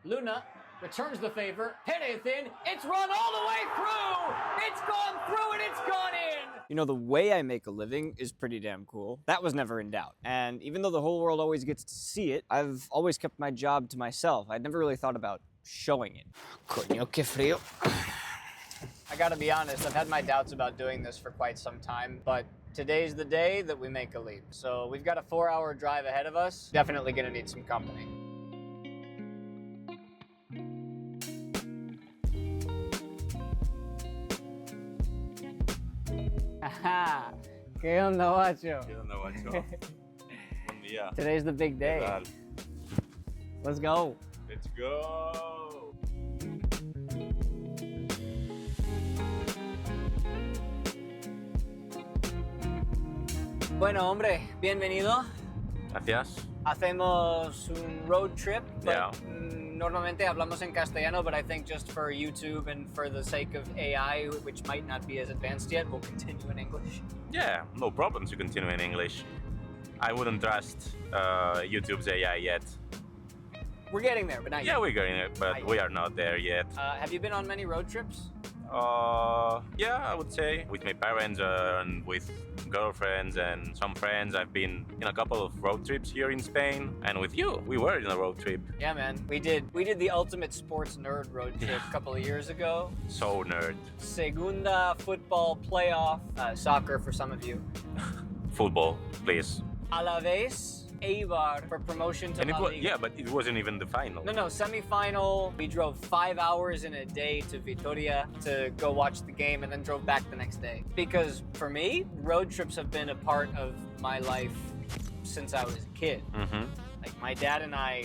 Luna returns the favor. Perez in. It's run all the way through. It's gone through and it's gone in. You know, the way I make a living is pretty damn cool. That was never in doubt. And even though the whole world always gets to see it, I've always kept my job to myself. I'd never really thought about showing it. Coño, qué frío. I gotta be honest, I've had my doubts about doing this for quite some time, but today's the day that we make a leap. So we've got a 4-hour drive ahead of us. Definitely gonna need some company. Ajá. ¿Qué onda, guacho? ¿Qué onda, guacho? Buen día. Today's the big day. ¿Qué tal? Let's go. Let's go. Bueno, hombre, bienvenido. Gracias. Hacemos un road trip. But, Yeah. Normalmente hablamos en castellano, but I think just for YouTube and for the sake of AI, which might not be as advanced yet, we'll continue in English. Yeah, no problem to continue in English. I wouldn't trust YouTube's AI yet. We're getting there, but not Yeah, yet. we're getting it, but we are not there yet. Have you been on many road trips? Yeah, I would say with my parents and with girlfriends and some friends. I've been in a couple of road trips here in Spain, and with you, we were in a road trip. Yeah, man. We did the ultimate sports nerd road trip a couple of years ago. So nerd. Segunda football playoff, soccer for some of you. Football, please. Alaves, Eibar for promotion to And it La was, Liga. yeah, but it wasn't even the final. No, semifinal. We drove 5 hours in a day to Vitoria to go watch the game and then drove back the next day. Because for me, road trips have been a part of my life since I was a kid. Mm-hmm. Like my dad and I,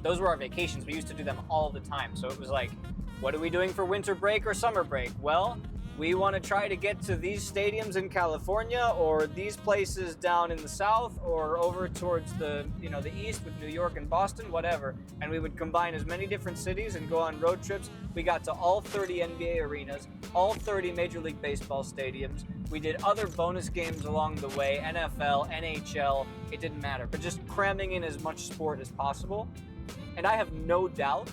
those were our vacations. We used to do them all the time. So it was like, what are we doing for winter break or summer break? Well, we want to try to get to these stadiums in California or these places down in the south or over towards the east with New York and Boston, whatever. And we would combine as many different cities and go on road trips. We got to all 30 NBA arenas, all 30 Major League Baseball stadiums. We did other bonus games along the way, NFL, NHL, it didn't matter, but just cramming in as much sport as possible. And I have no doubt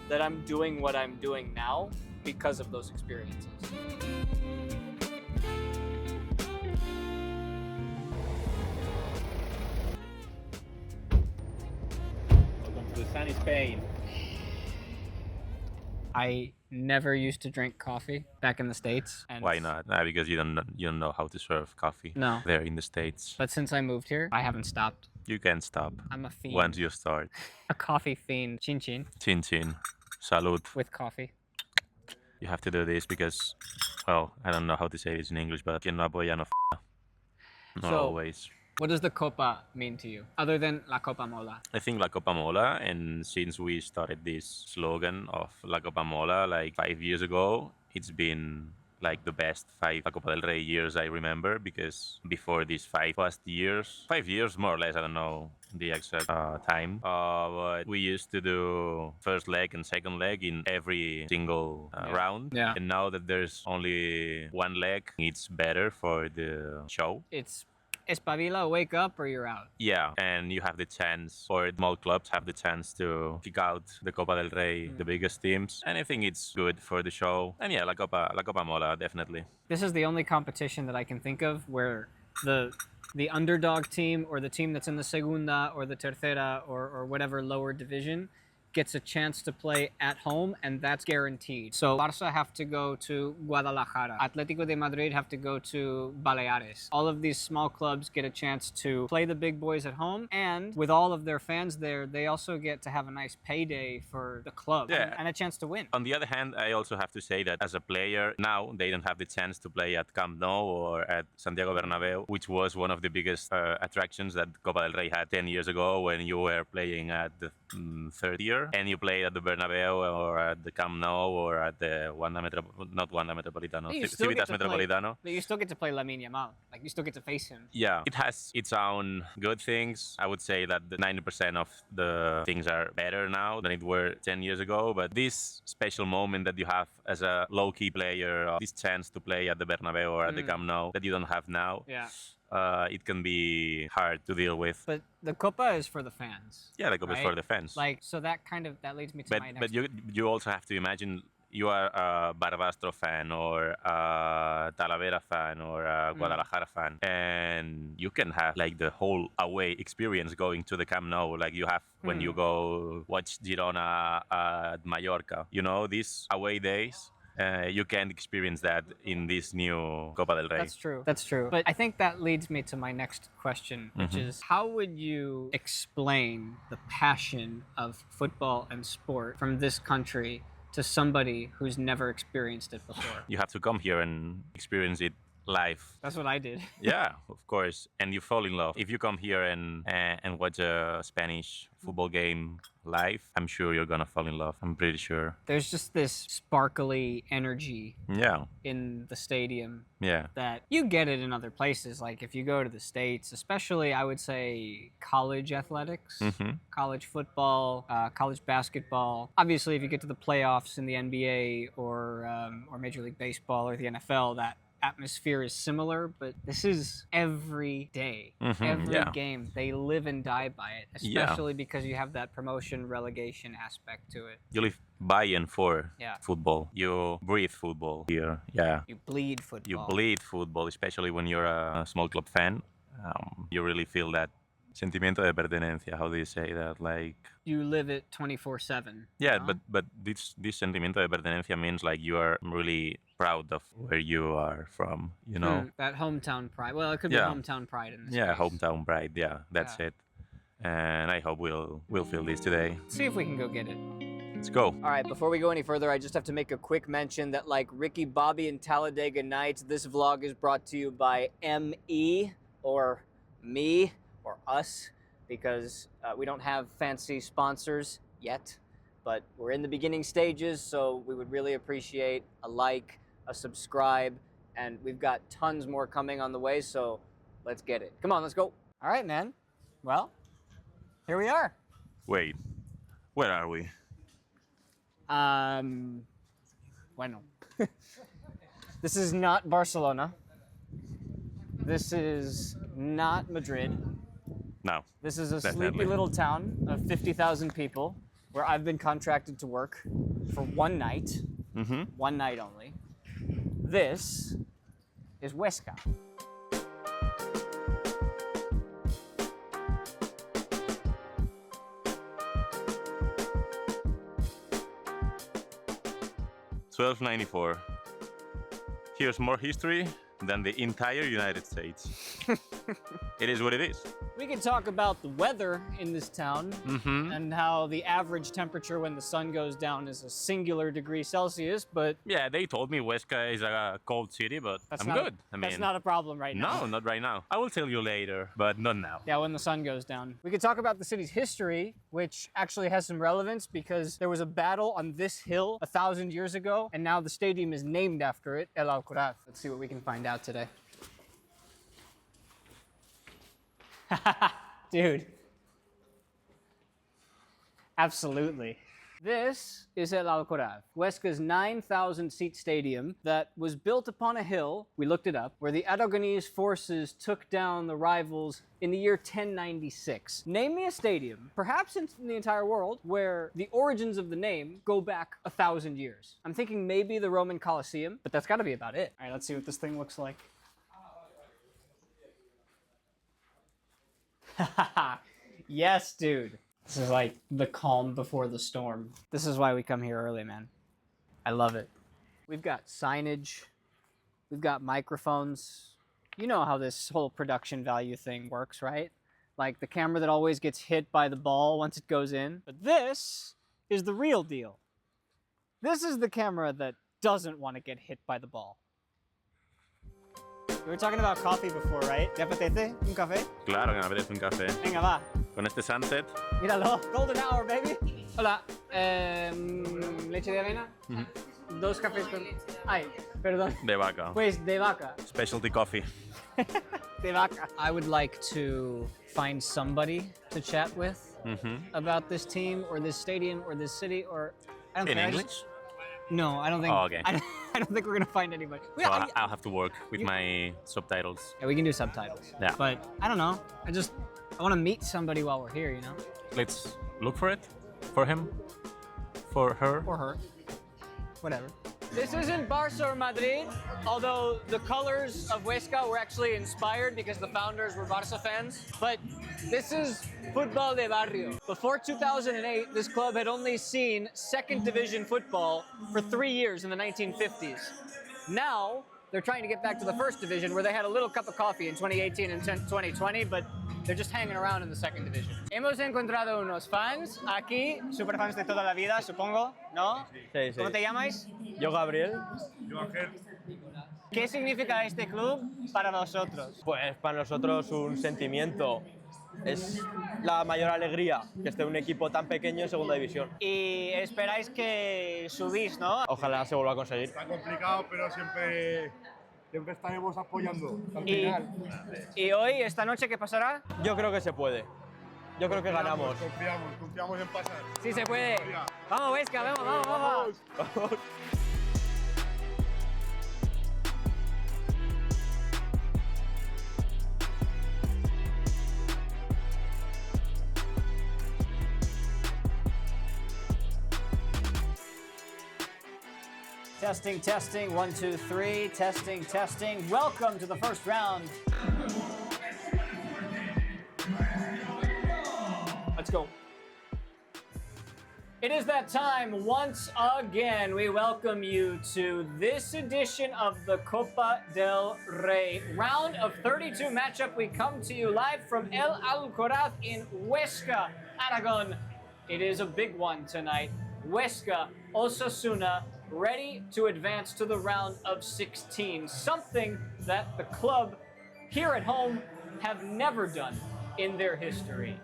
that I'm doing what I'm doing now because of those experiences. Welcome to sunny Spain. I never used to drink coffee back in the States. And Why not? Because you don't know how to serve coffee. No. There in the States. But since I moved here, I haven't stopped. You can't stop I'm a fiend. once you start. A coffee fiend. Chin chin Chin chin. Salud. with coffee. You have to do this because, well, I don't know how to say this in English, but quien no apoya no f***. Not So- always. What does the copa mean to you, other than La Copa Mola? I think La Copa Mola, and since we started this slogan of La Copa Mola like 5 years ago, it's been like the best 5 La Copa del Rey years I remember, because before these 5 years more or less, I don't know the exact time, but we used to do first leg and second leg in every single round. Yeah. And now that there's only one leg, it's better for the show. It's espabila, wake up, or you're out. Yeah, and you have the chance, or small clubs have the chance to kick out the Copa del Rey, the biggest teams, and I think it's good for the show. And yeah, La Copa Mola, definitely. This is the only competition that I can think of where the underdog team or the team that's in the segunda or the tercera or whatever lower division gets a chance to play at home, and that's guaranteed. So Barça have to go to Guadalajara. Atlético de Madrid have to go to Baleares. All of these small clubs get a chance to play the big boys at home, and with all of their fans there, they also get to have a nice payday for the club and a chance to win. On the other hand, I also have to say that as a player, now they don't have the chance to play at Camp Nou or at Santiago Bernabéu, which was one of the biggest attractions that Copa del Rey had 10 years ago when you were playing at the third year and you played at the Bernabéu or at the Camp Nou or at the Wanda Metropolitano, Civitas Metropolitano. But you still get to play Lamine Yamal. Like, you still get to face him. Yeah, it has its own good things. I would say that the 90% of the things are better now than it were 10 years ago. But this special moment that you have as a low-key player, this chance to play at the Bernabeu or at the Camp Nou that you don't have now, Yeah. it can be hard to deal with. But the Copa is for the fans. Yeah, the Copa is right? for the fans. Like, so that leads me to my next. But you also have to imagine you are a Barbastro fan or a Talavera fan or a Guadalajara fan, and you can have like the whole away experience going to the Camp Nou, like you have when you go watch Girona at Mallorca. You know, these away days. You can't experience that in this new Copa del Rey. That's true. That's true. But I think that leads me to my next question, which is how would you explain the passion of football and sport from this country to somebody who's never experienced it before? You have to come here and experience it live. That's what I did. Yeah, of course. And you fall in love. If you come here and watch a Spanish football game live, I'm sure you're gonna fall in love. I'm pretty sure. There's just this sparkly energy in the stadium that you get it in other places. Like if you go to the States, especially I would say college athletics, college football, college basketball. Obviously, if you get to the playoffs in the NBA or Major League Baseball or the NFL, that atmosphere is similar, but this is every day, every game. They live and die by it, especially because you have that promotion relegation aspect to it. You live by and for football. You breathe football here. Yeah. You bleed football. You bleed football, especially when you're a small club fan. You really feel that sentimiento de pertenencia. How do you say that? Like you live it 24/7. Yeah, but this sentimiento de pertenencia means like you are really proud of where you are from. You know that hometown pride. Well, it could be hometown pride in this case. Hometown pride. Yeah, that's it. And I hope we'll feel this today. Let's see if we can go get it. Let's go. All right, before we go any further, I just have to make a quick mention that like Ricky Bobby and Talladega Nights, this vlog is brought to you by ME or me or us, because we don't have fancy sponsors yet, but we're in the beginning stages, so we would really appreciate a like, a subscribe, and we've got tons more coming on the way, so let's get it. Come on, let's go. All right, man. Well, here we are. Wait, where are we? Bueno. This is not Barcelona. This is not Madrid. No. This is a definitely. sleepy little town of 50,000 people where I've been contracted to work for one night. One night only. This is Huesca. $12.94. Here's more history than the entire United States. It is what it is. We can talk about the weather in this town and how the average temperature when the sun goes down is a singular degree Celsius, but... Yeah, they told me Huesca is a cold city, but I'm good. I mean, that's not a problem right now. No, not right now. I will tell you later, but not now. Yeah, when the sun goes down. We could talk about the city's history, which actually has some relevance because there was a battle on this hill 1,000 years ago, and now the stadium is named after it, El Alcoraz. Let's see what we can find out today. Dude. Absolutely. This is El Alcoraz, Huesca's 9,000-seat stadium that was built upon a hill, we looked it up, where the Aragonese forces took down the rivals in the year 1096. Name me a stadium, perhaps in the entire world, where the origins of the name go back 1,000 years. I'm thinking maybe the Roman Colosseum, but that's gotta be about it. All right, let's see what this thing looks like. Yes, dude. This is like the calm before the storm. This is why we come here early, man. I love it. We've got signage. We've got microphones. You know how this whole production value thing works, right? Like the camera that always gets hit by the ball once it goes in. But this is the real deal. This is the camera that doesn't want to get hit by the ball. We were talking about coffee before, right? ¿Te apetece un café? Claro que me apetece un café. Venga, va. Con este sunset. Míralo. Golden hour, baby. Hola. ¿Leche de avena? Dos cafés con... Ay, perdón. De vaca. Pues de vaca. Specialty coffee. De vaca. I would like to find somebody to chat with about this team or this stadium or this city or... I don't In care. English? No, I don't think. Oh, okay. I don't think we're gonna find anybody. So I'll have to work with my subtitles. Yeah, we can do subtitles. Yeah. But I don't know. I want to meet somebody while we're here. You know. Let's look for it. For him. For her. Or her. Whatever. This isn't Barca or Madrid, although the colors of Huesca were actually inspired because the founders were Barca fans. But this is Fútbol de Barrio. Before 2008, this club had only seen second division football for 3 years in the 1950s. Now, they're trying to get back to the first division where they had a little cup of coffee in 2018 and 2020, but they're just hanging around in the second division. Hemos encontrado unos fans aquí, superfans de toda la vida, supongo, ¿no? Sí, sí. ¿Cómo te llamáis? Yo, Gabriel. ¿Qué significa este club para vosotros? Pues para nosotros un sentimiento. Es la mayor alegría que esté un equipo tan pequeño en segunda división. Y esperáis que subís, ¿no? Ojalá se vuelva a conseguir. Está complicado, pero siempre estaremos apoyando al final. ¿Y hoy, esta noche, qué pasará? Yo creo que se puede. Yo creo que ganamos. Confiamos en pasar. Sí se puede. Vamos, Huesca, vamos. Vamos. Testing, testing, 1, 2, 3, testing. Welcome to the first round. Let's go. It is that time once again. We welcome you to this edition of the Copa del Rey. Round of 32 matchup. We come to you live from El Alcoraz in Huesca, Aragon. It is a big one tonight. Huesca, Osasuna, ready to advance to the round of 16. Something that the club here at home have never done in their history.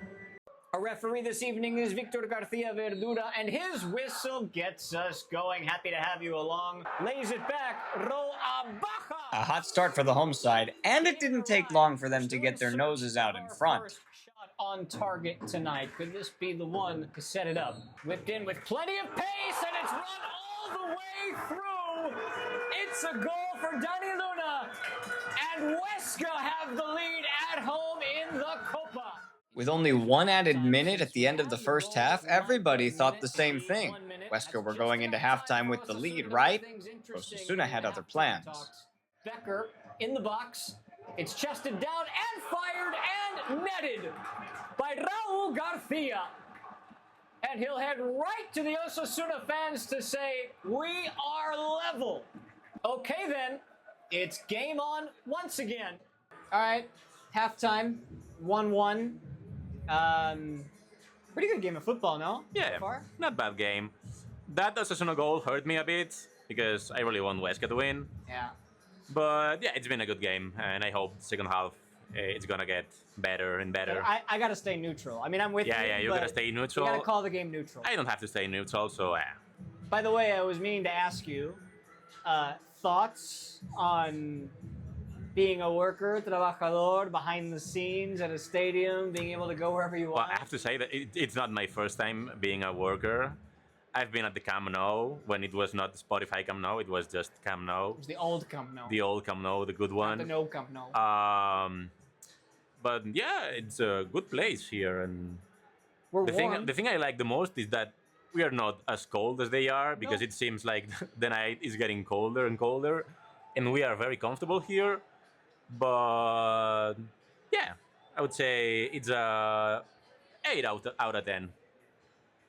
Our referee this evening is Victor Garcia Verdura, and his whistle gets us going. Happy to have you along. Lays it back, roll a baja. A hot start for the home side, and it didn't take long for them to get their noses out in front. First shot on target tonight. Could this be the one to set it up? Whipped in with plenty of pace, and it's run all the way through. It's a goal for Dani Luna, and Huesca have the lead at home in the Copa. With only one added minute at the end of the first half, everybody thought the same thing. Huesca were going into halftime with the lead, right? Osasuna had other plans. Becker in the box. It's chested down and fired and netted by Raul Garcia. And he'll head right to the Osasuna fans to say, we are level. Okay then, it's game on once again. All right, halftime, 1-1. Pretty good game of football, no? Yeah, So far? not bad game. That Osasuna goal hurt me a bit because I really want Huesca to win. Yeah. But yeah, it's been a good game, and I hope the second half it's gonna get better and better. I gotta stay neutral. I mean, I'm with you. Yeah, you're but gonna stay neutral. You gotta call the game neutral. I don't have to stay neutral, so By the way, I was meaning to ask you thoughts on being a worker, trabajador, behind the scenes at a stadium, being able to go wherever you well, want. I have to say that it's not my first time being a worker. I've been at the Camp Nou when it was not Spotify Camp Nou, it was just Camp Nou. It was the old Camp Nou. The old Camp Nou, the good Not one. the no Camp Nou. But yeah, it's a good place here, and We're the warm. thing I like the most is that we are not as cold as they are, because No. it seems like the night is getting colder and colder, and we are very comfortable here. But yeah, I would say it's a 8 out of 10.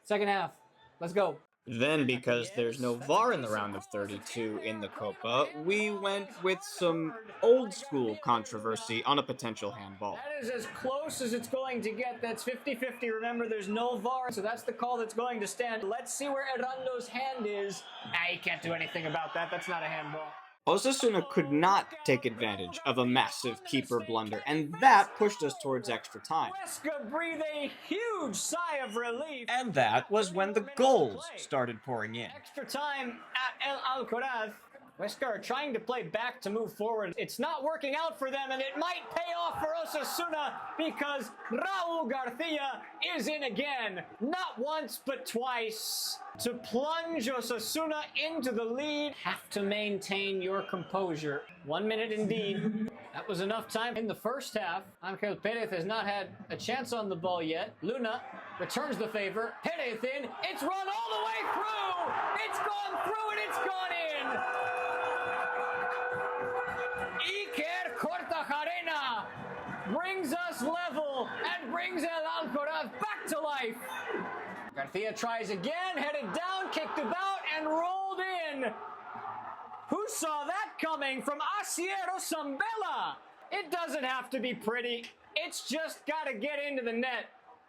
Second half. Let's go. Then, because there's no VAR in the round of 32 in the Copa, we went with some old school controversy on a potential handball. That is as close as it's going to get. That's 50-50. Remember, there's no VAR, so that's the call that's going to stand. Let's see where Errando's hand is. He can't do anything about that. That's not a handball. Osasuna could not take advantage of a massive keeper blunder, and that pushed us towards extra time. Huesca breathe a huge sigh of relief. And that was when the goals started pouring in. Extra time at El Alcoraz. Huesca are trying to play back to move forward. It's not working out for them, and it might pay off for Osasuna because Raul Garcia is in again. Not once, but twice. To plunge Osasuna into the lead, have to maintain your composure. 1 minute indeed. That was enough time in the first half. Angel Perez has not had a chance on the ball yet. Luna returns the favor. Perez in. It's run all the way through. It's gone through and it's gone in. Iker Cortajarena brings us level and brings El Alcoraz back to life. Garcia tries again, headed down, kicked about, and rolled in. Who saw that coming from Asiero Zambella? It doesn't have to be pretty. It's just got to get into the net.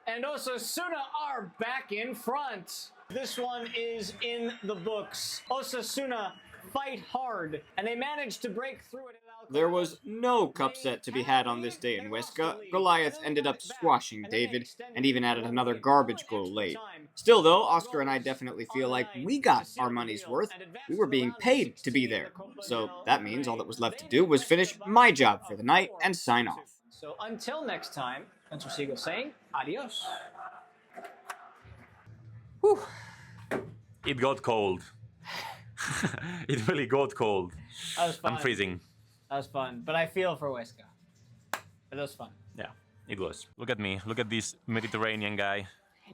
And Osasuna are back in front. This one is in the books. Osasuna fight hard, and they managed to break through it. There was no cup set to be had on this day in Huesca. Goliath ended up squashing David, and even added another garbage goal late. Still though, Oscar and I definitely feel like we got our money's worth. We were being paid to be there. So that means all that was left to do was finish my job for the night and sign off. So until next time, Spencer Siegel saying adios. Whew. It got cold. It really got cold. That was fun. I'm freezing. That was fun, but I feel for Huesca. But it was fun. Yeah, it was. Look at me. Look at this Mediterranean guy.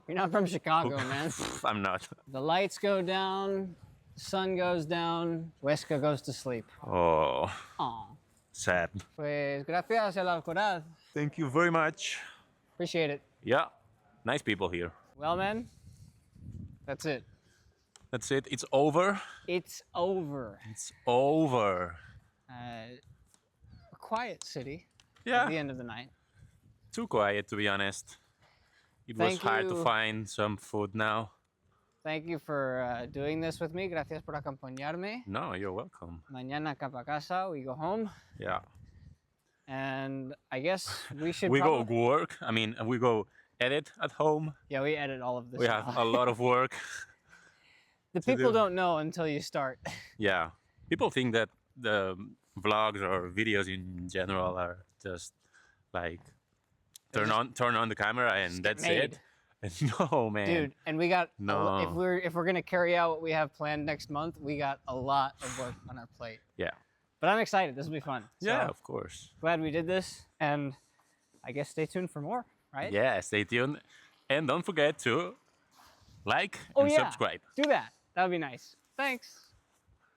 You're not from Chicago, man. I'm not. The lights go down, the sun goes down, Huesca goes to sleep. Oh, Aw. sad. Pues gracias, El Alcoraz. Thank you very much. Appreciate it. Yeah, nice people here. Well, man, that's it. That's it. It's over. It's over. It's over. A quiet city at Yeah, the end of the night. too quiet to be honest. It was Thank hard to you. find some food now. Thank you for doing this with me. Gracias por acompañarme. No, you're welcome. Mañana acá pa casa, we go home. Yeah. And I guess we should We go probably... work. I mean, we go edit at home. Yeah, we edit all of this We now. have a lot of work. The to people do. don't know until you start. Yeah. People think that the vlogs or videos in general are just like turn on the camera and that's made. it. And no, man. Dude, and we got No. if we're gonna carry out what we have planned next month, we got a lot of work on our plate. Yeah. But I'm excited. This will be fun. Yeah, So, of course. glad we did this, and I guess stay tuned for more. Right? Yeah, stay tuned. And don't forget to like Oh and yeah. subscribe. Do that. That would be nice. Thanks.